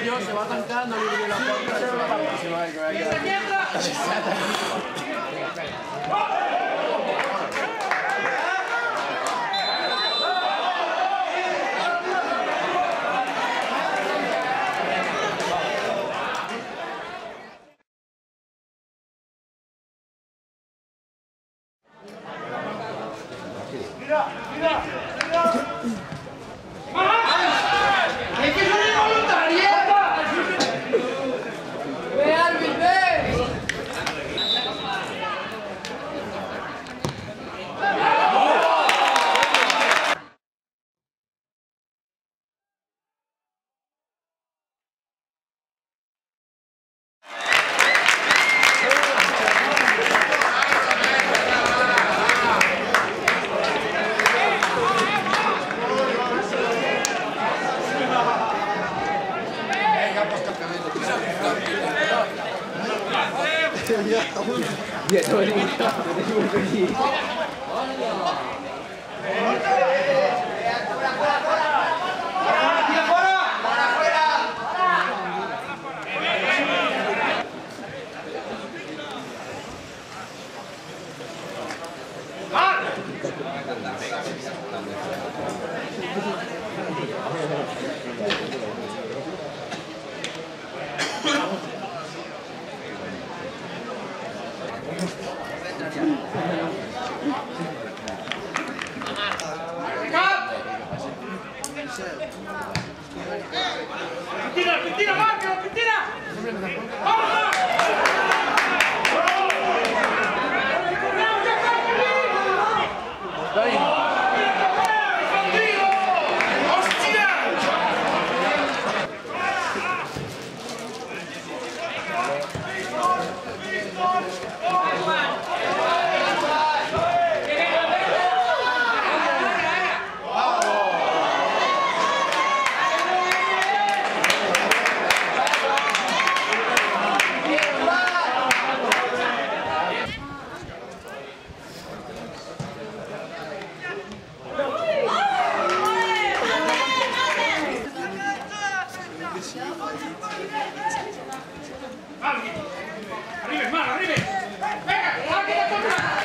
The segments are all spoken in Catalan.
Se va tancando y la puerta se va Mira, mira, mira. Ya, no me gusta. Cristina, Marco, Cristina. ¡Vamos! Arriba, hermano, arriba. Venga, aquí la toma.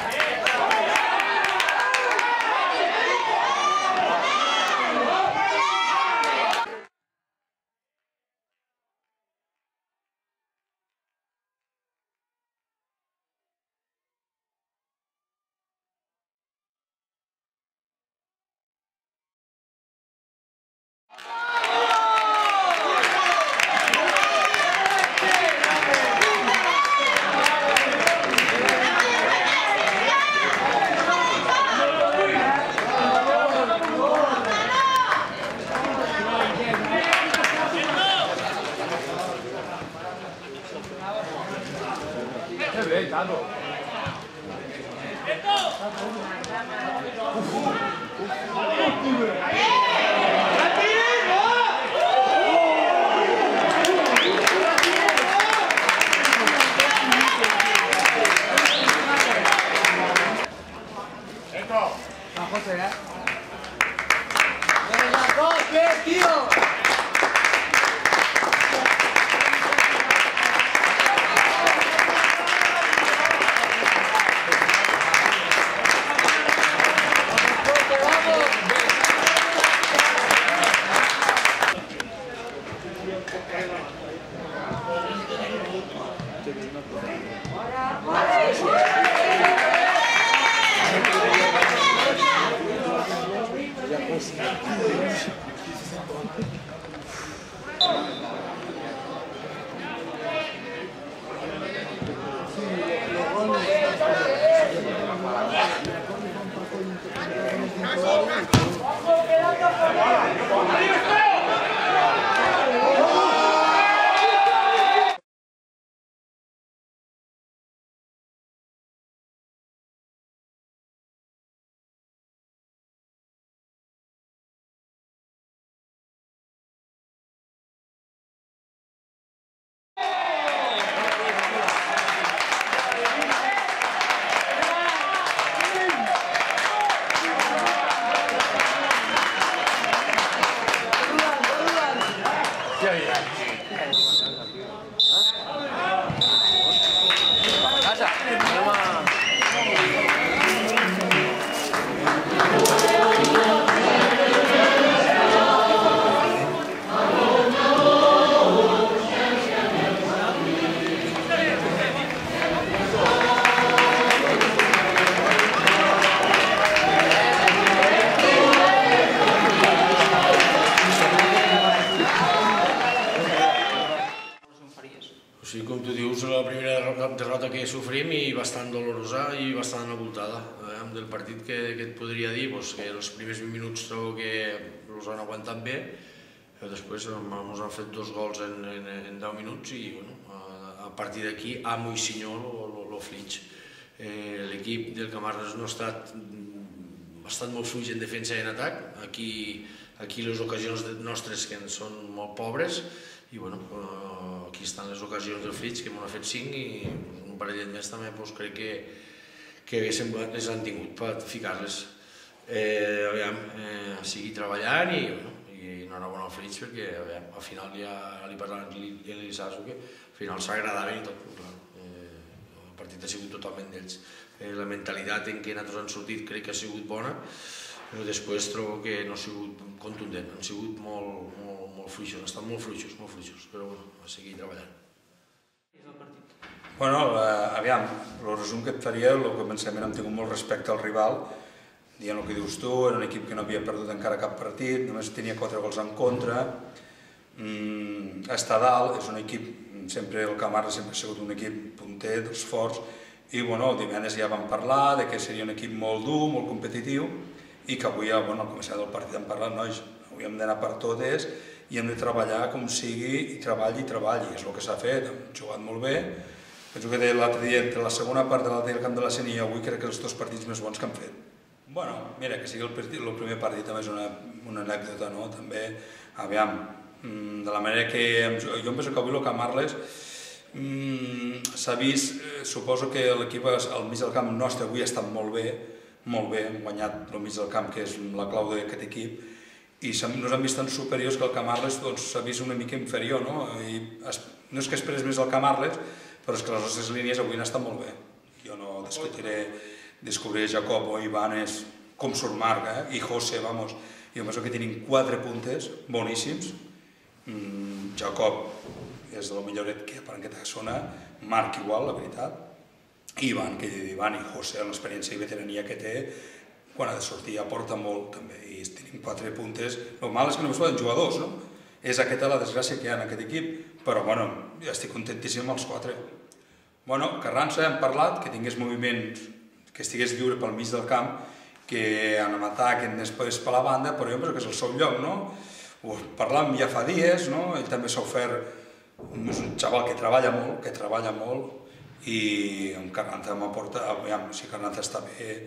Casa. O sigui, com tu dius, la primera derrota que sofrim i bastant dolorosa i bastant avoltada. Del partit que et podria dir que els primers 20 minuts trobo que els han aguantat bé, però després ens han fet 2 gols en 10 minuts i a partir d'aquí amo i senyor el Flix. L'equip del Camarles no ha estat molt fluix en defensa i en atac. Aquí les ocasions nostres que són molt pobres i aquí estan les ocasions del Flix, que m'ho ha fet 5 i un parellet més també crec que les han tingut per ficar-les. Seguir treballant i enhorabona al Flix perquè al final ja li parlaven a l'Issaso que al final s'agradaven i tot. El partit ha sigut totalment d'ells. La mentalitat en què nosaltres han sortit crec que ha sigut bona, però després trobo que no ha sigut contundent, han sigut molt fluixos, han estat molt fluixos, però a seguir treballant. Aviam, el resum que et faria, al començament hem tingut molt respecte al rival, dient el que dius tu, era un equip que no havia perdut encara cap partit, només tenia 4 gols en contra, està a dalt, és un equip, sempre el Camarles sempre ha sigut un equip punter, dels forts, i el divendres ja vam parlar que seria un equip molt dur, molt competitiu, i que avui, al començar del partit hem parlat, nois, avui hem d'anar per totes i hem de treballar com sigui, i treballi, és el que s'ha fet, hem jugat molt bé. Penso que l'altre dia, entre la segona part de l'altre camp de la Sénia i avui, crec que els 2 partits més bons que han fet. Mira, que sigui el primer partit també és una anècdota, no? També, aviam, de la manera que... Jo em penso que avui el Camarles s'ha vist, suposo que l'equip al mig del camp nostre avui ha estat molt bé, hem guanyat el mig del camp, que és la clau d'aquest equip, i nos han vist tan superiors que el Camarles s'ha vist una mica inferior, no? No és que esperés més el Camarles, però és que les nostres línies avui han estat molt bé. Jo no descobriré Jacob o Ivan com surt Marc, i José, vamos, jo penso que tenim 4 puntes boníssims. Jacob és el milloret que per aquesta zona, Marc igual, la veritat, Ivan i José, l'experiència i veterania que té, quan ha de sortir aporta molt també, i tenim 4 puntes. El mal és que només poden jugar 2, no? És aquesta la desgràcia que hi ha en aquest equip, però jo estic contentíssim amb els 4. Carranza hem parlat, que tingués moviments, que estigués lliure pel mig del camp, que anem a atac, que després per la banda, però jo penso que és el seu lloc, no? Ho parlàvem ja fa dies, no? Ell també s'ha ofert, és un xaval que treballa molt, i amb Carranza m'aporta, si Carranza està bé,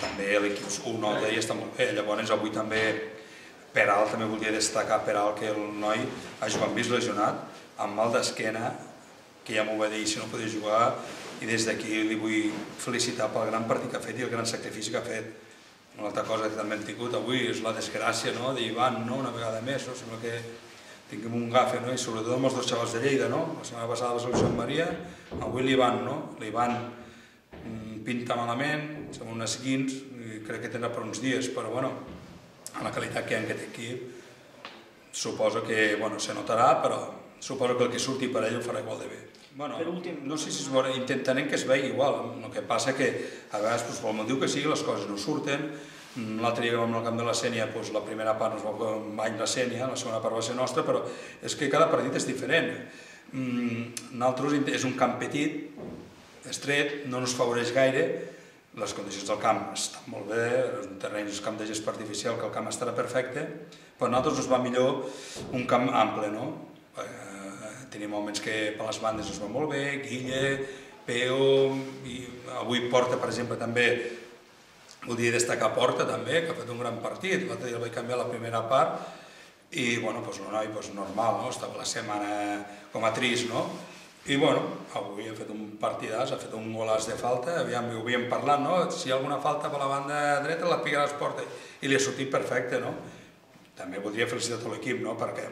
també l'equip ho nota i està molt bé. Llavors avui també Peral, també volia destacar Peral, que el noi ha jugat més lesionat, amb mal d'esquena, que ja m'ho va dir si no podia jugar, i des d'aquí li vull felicitar pel gran partit que ha fet i el gran sacrifici que ha fet. Una altra cosa que també hem tingut avui és la desgràcia d'Ivan, una vegada més, sembla que tinguem un gafe, i sobretot amb els 2 xavals de Lleida, la setmana passada la selecció en Maria, avui l'Ivan, l'Ivan pinta malament, som unes guins, crec que tindrà per uns dies, però amb la qualitat que hi ha en aquest equip, suposo que se notarà, però suposo que el que surti per ell ho farà igual de bé. No sé si intentarem que es vegi igual, el que passa que a vegades, pel motiu que sigui, les coses no surten. L'altre dia vam al camp de la Sénia, la primera part ens va bany la Sénia, la segona part va ser nostra, però és que cada partit és diferent. Nosaltres és un camp petit, estret, no ens favoreix gaire, les condicions del camp estan molt bé, el terreny és camp de gespa artificial, que el camp estarà perfecte, però a nosaltres ens va millor un camp ample, no? Tenim moments que per les bandes ens va molt bé, Guille, Peo, i avui Porta, per exemple, també, volia destacar Porta també, que ha fet un gran partit, l'altre dia el vaig canviar a la primera part, i el noi normal, estava la setmana com a trist, no? I avui ha fet un partidàs, ha fet un golàs de falta, ho havíem parlat, no? Si hi ha alguna falta per la banda dreta la picaràs Porta, i li ha sortit perfecte, no? També voldria felicitar tot l'equip, no? Perquè,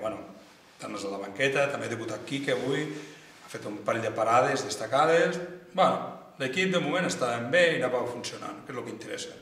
tant és a la banqueta, també ha debutat Quique avui, ha fet un parell de parades destacades. Bueno, l'equip de moment està bé i anava funcionant, que és el que interessa.